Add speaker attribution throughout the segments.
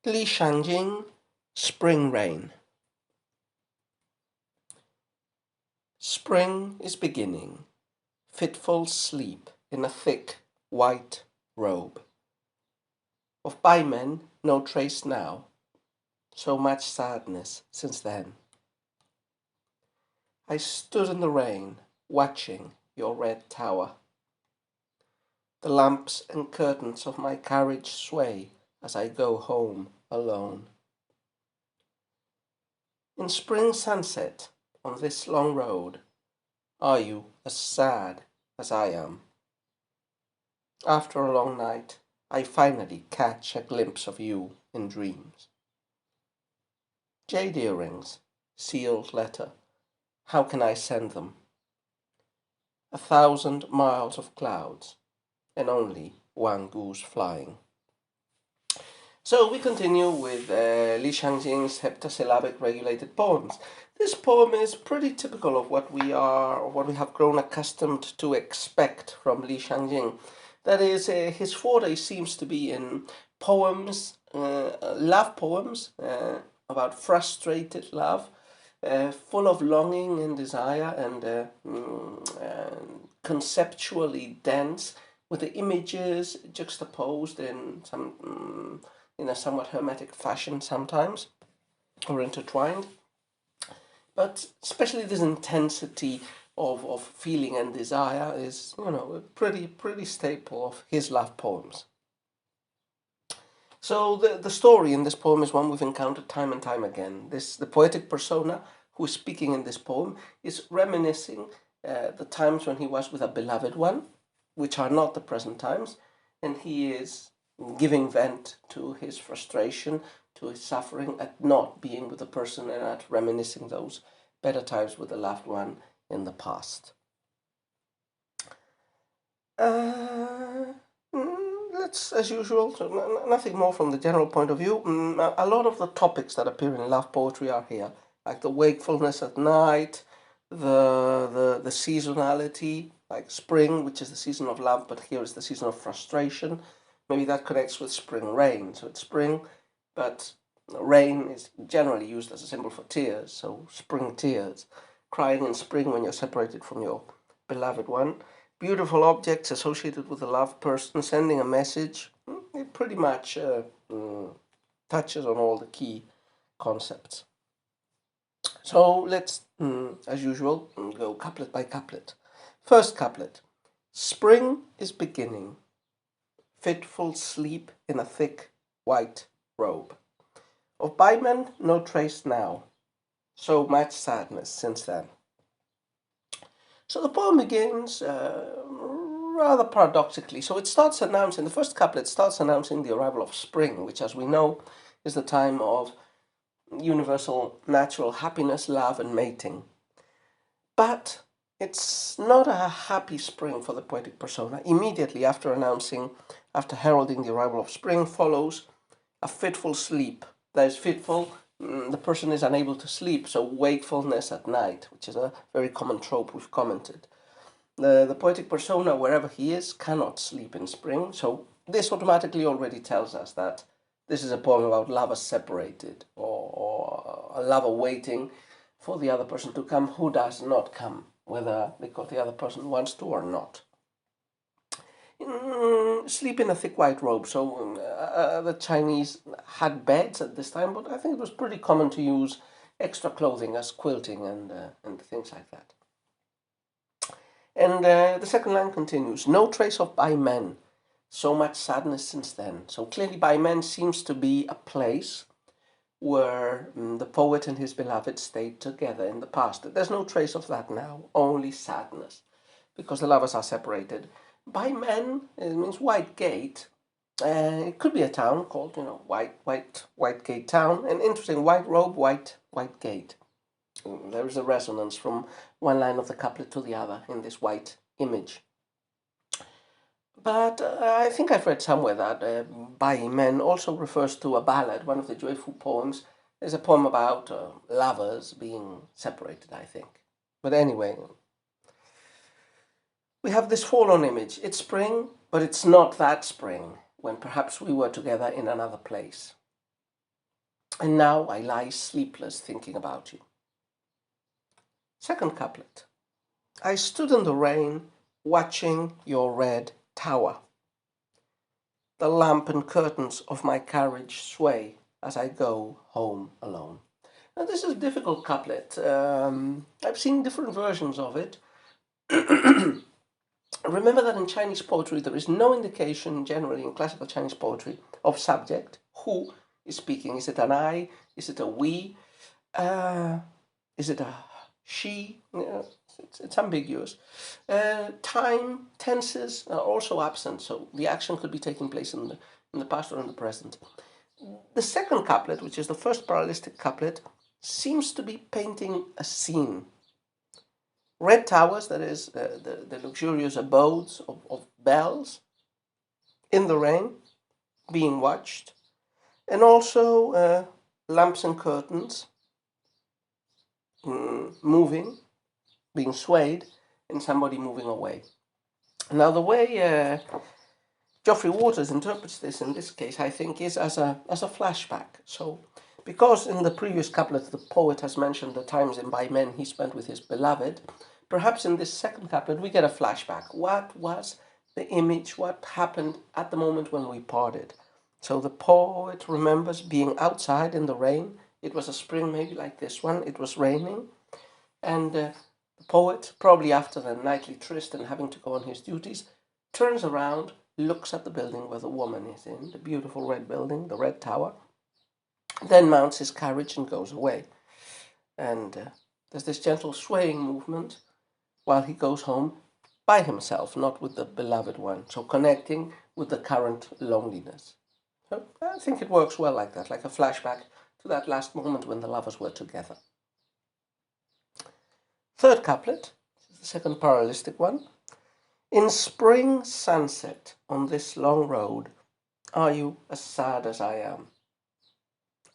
Speaker 1: Shangyin, Spring Rain. Spring is beginning, fitful sleep in a thick white robe. Of by men no trace now, so much sadness since then. I stood in the rain, watching your red tower. The lamps and curtains of my carriage sway as I go home alone. In spring sunset, on this long road, are you as sad as I am? After a long night, I finally catch a glimpse of you in dreams. Jade earrings, sealed letter, how can I send them? 1,000 miles of clouds, and only one goose flying. So we continue with Li Shangxing's heptasyllabic regulated poems. This poem is pretty typical of what we have grown accustomed to expect from Li Shangxing. That is, his forte seems to be in poems, love poems about frustrated love, full of longing and desire and conceptually dense, with the images juxtaposed in a somewhat hermetic fashion sometimes, or intertwined. But especially this intensity of feeling and desire is, a pretty staple of his love poems. So the story in this poem is one we've encountered time and time again. The poetic persona who is speaking in this poem is reminiscing the times when he was with a beloved one, which are not the present times, and he is giving vent to his frustration, to his suffering at not being with the person and at reminiscing those better times with the loved one in the past. Let's, as usual, so nothing more from the general point of view. A lot of the topics that appear in love poetry are here, like the wakefulness at night, the seasonality, like spring, which is the season of love, but here is the season of frustration. Maybe that connects with spring rain. So it's spring, but rain is generally used as a symbol for tears. So spring tears, crying in spring when you're separated from your beloved one. Beautiful objects associated with a loved person, sending a message. It pretty much touches on all the key concepts. So let's, as usual, go couplet by couplet. First couplet. Spring is beginning. Fitful sleep in a thick white robe. Of bymen no trace now. So much sadness since then. So the poem begins rather paradoxically. So it starts announcing, the first couplet starts announcing the arrival of spring, which, as we know, is the time of universal natural happiness, love, and mating. But it's not a happy spring for the poetic persona. Immediately after heralding the arrival of spring, follows a fitful sleep. That is fitful, the person is unable to sleep, so wakefulness at night, which is a very common trope we've commented. The poetic persona, wherever he is, cannot sleep in spring, so this automatically already tells us that this is a poem about lovers separated, or a lover waiting for the other person to come who does not come, whether because the other person wants to or not. Sleep in a thick white robe. So the Chinese had beds at this time, but I think it was pretty common to use extra clothing as quilting and things like that. And the second line continues, no trace of by men, so much sadness since then. So clearly by men seems to be a place where the poet and his beloved stayed together in the past. There's no trace of that now, only sadness, because the lovers are separated. By men, it means White Gate. It could be a town called, White Gate Town. An interesting white robe, white gate. There is a resonance from one line of the couplet to the other in this white image. But I think I've read somewhere that By Men also refers to a ballad, one of the joyful poems. There's a poem about lovers being separated, I think. But anyway, we have this forlorn image. It's spring, but it's not that spring, when perhaps we were together in another place. and now I lie sleepless thinking about you. Second couplet. I stood in the rain watching your red tower. The lamp and curtains of my carriage sway as I go home alone. Now, this is a difficult couplet. I've seen different versions of it. Remember that in Chinese poetry there is no indication generally in classical Chinese poetry of subject. Who is speaking? Is it an I? Is it a we? Is it a she? It's ambiguous. Time, tenses are also absent, so the action could be taking place in the past or in the present. The second couplet, which is the first parallelistic couplet, seems to be painting a scene. Red towers, that is, the luxurious abodes of belles in the rain, being watched, and also lamps and curtains moving, being swayed, and somebody moving away. Now, the way Geoffrey Waters interprets this in this case, I think, is as a flashback. So, because in the previous couplet the poet has mentioned the times and by men he spent with his beloved, perhaps in this second couplet we get a flashback. What was the image? What happened at the moment when we parted? So the poet remembers being outside in the rain. It was a spring, maybe like this one. It was raining, and the poet, probably after the nightly tryst and having to go on his duties, turns around, looks at the building where the woman is in, the beautiful red building, the red tower, then mounts his carriage and goes away. And there's this gentle swaying movement while he goes home by himself, not with the beloved one, so connecting with the current loneliness. So I think it works well like that, like a flashback to that last moment when the lovers were together. Third couplet, the second parallelistic one. In spring sunset on this long road, are you as sad as I am?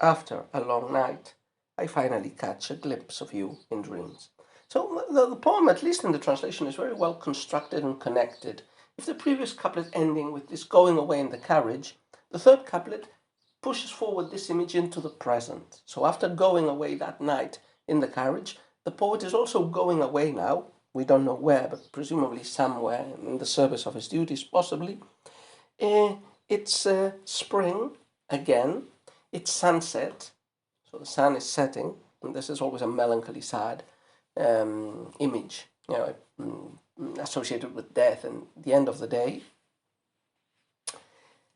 Speaker 1: After a long night, I finally catch a glimpse of you in dreams. So the poem, at least in the translation, is very well constructed and connected. If the previous couplet ending with this going away in the carriage, the third couplet pushes forward this image into the present. So after going away that night in the carriage, the poet is also going away now. We don't know where, but presumably somewhere in the service of his duties, possibly. It's spring again. It's sunset, so the sun is setting, and this is always a melancholy, sad image, associated with death and the end of the day.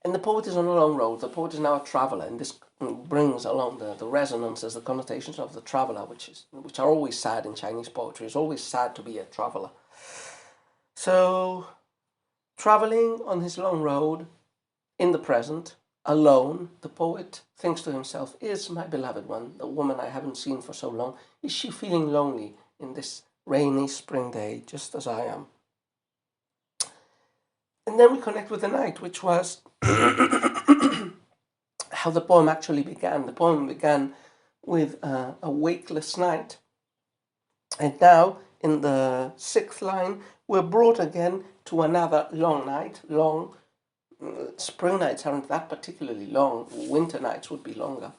Speaker 1: And the poet is on a long road. The poet is now a traveller, and this brings along the resonances, the connotations of the traveller, which are always sad in Chinese poetry. It's always sad to be a traveller. So, travelling on his long road in the present, alone, the poet thinks to himself, is my beloved one, the woman I haven't seen for so long, is she feeling lonely in this rainy spring day, just as I am? And then we connect with the night, which was how the poem actually began. The poem began with a wakeless night. And now, in the sixth line, we're brought again to another long night. Long spring nights aren't that particularly long. Winter nights would be longer.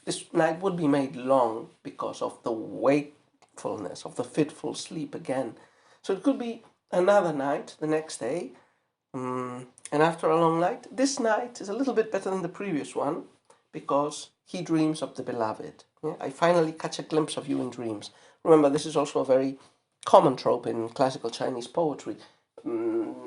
Speaker 1: This night would be made long because of the wakefulness, of the fitful sleep again. So it could be another night the next day. And after a long night, this night is a little bit better than the previous one because he dreams of the beloved. Yeah? I finally catch a glimpse of you in dreams. Remember, this is also a very common trope in classical Chinese poetry.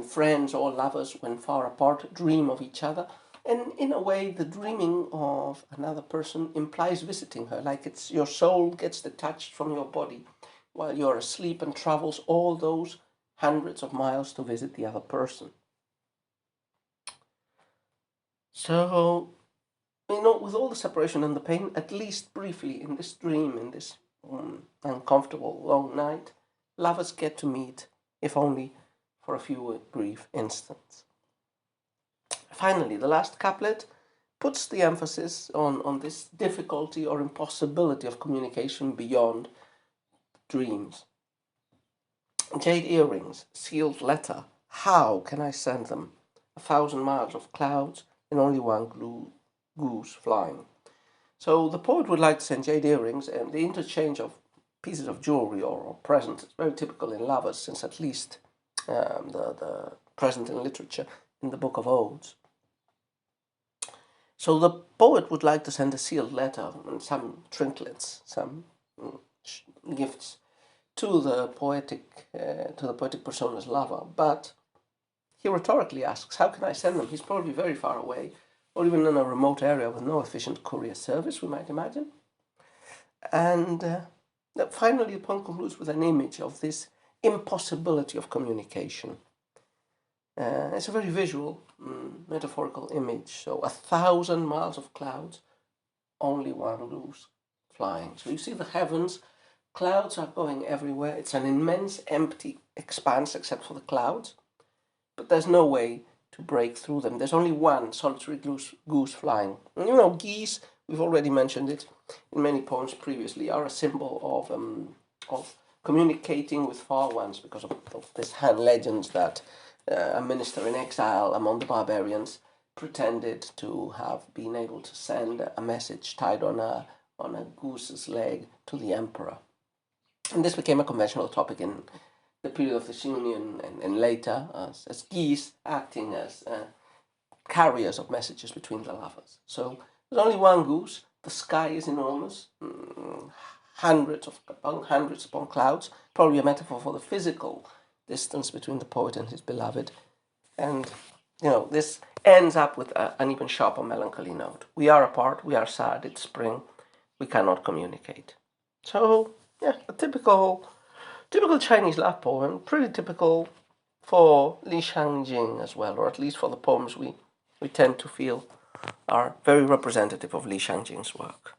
Speaker 1: Friends or lovers, when far apart, dream of each other. And in a way, the dreaming of another person implies visiting her, like it's your soul gets detached from your body while you're asleep and travels all those hundreds of miles to visit the other person. So, with all the separation and the pain, at least briefly in this dream, in this uncomfortable long night, lovers get to meet, if only for a few brief instants. Finally, the last couplet puts the emphasis on this difficulty or impossibility of communication beyond dreams. Jade earrings, sealed letter, how can I send them? 1,000 miles of clouds and only one goose flying. So the poet would like to send jade earrings, and the interchange of pieces of jewelry or presents is very typical in lovers, since at least the present in literature in the Book of Odes. So the poet would like to send a sealed letter and some trinkets, some gifts to the poetic persona's lover, but he rhetorically asks, "How can I send them?" He's probably very far away, or even in a remote area with no efficient courier service, we might imagine. And finally, the poem concludes with an image of this impossibility of communication. It's a very visual, metaphorical image. So 1,000 miles of clouds, only one goose flying. So you see the heavens, clouds are going everywhere. It's an immense empty expanse except for the clouds, but there's no way to break through them. There's only one solitary goose flying. And you know, geese, we've already mentioned it in many poems previously, are a symbol of communicating with far ones because of this Han legends that a minister in exile among the barbarians pretended to have been able to send a message tied on a goose's leg to the emperor. And this became a conventional topic in the period of the Shangyin and later as geese acting as carriers of messages between the lovers. So there's only one goose. The sky is enormous, hundreds upon clouds, probably a metaphor for the physical distance between the poet and his beloved. And, you know, this ends up with an even sharper melancholy note. We are apart, we are sad, it's spring, we cannot communicate. So, yeah, a typical Chinese love poem, pretty typical for Li Shangyin as well, or at least for the poems we tend to feel are very representative of Li Shangjing's work.